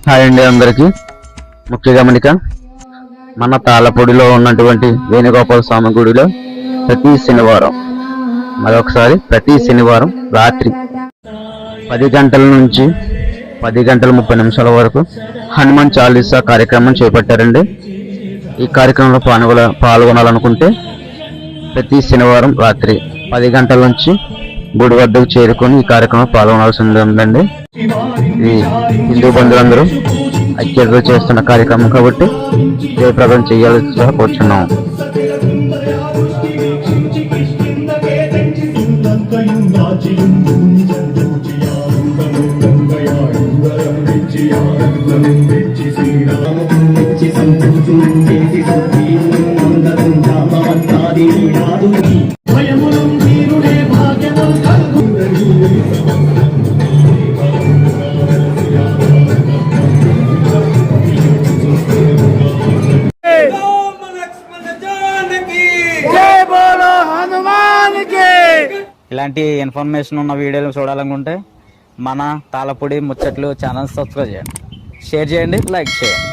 Hi అండి అందరికీ. ముఖ్య గమనిక, మన తాళ్ళపూడిలో ఉన్నటువంటి వేణుగోపాల స్వామి గుడిలో ప్రతి శనివారం రాత్రి 10 గంటల నుంచి 10 గంటల 30 నిమిషాల వరకు హనుమాన్ చాలీసా కార్యక్రమం చేపట్టారండి. ఈ కార్యక్రమంలో పాల్గొనాలనుకుంటే ప్రతి శనివారం రాత్రి 10 గంటల నుంచి గుడి వద్దకు చేరుకొని ఈ కార్యక్రమంలో పాల్గొనాల్సి ఉందండి. ఇది హిందూ బంధువులందరూ ఐక్యతతో చేస్తున్న కార్యక్రమం కాబట్టి జయప్రదం చేయాల్సిగా కూర్చున్నాం. ఇలాంటి ఇన్ఫర్మేషన్ ఉన్న వీడియోలు చూడాలనుకుంటే మన తాళ్ళపూడి ముచ్చట్లు ఛానల్ సబ్స్క్రైబ్ చేయండి, షేర్ చేయండి, లైక్ చేయండి.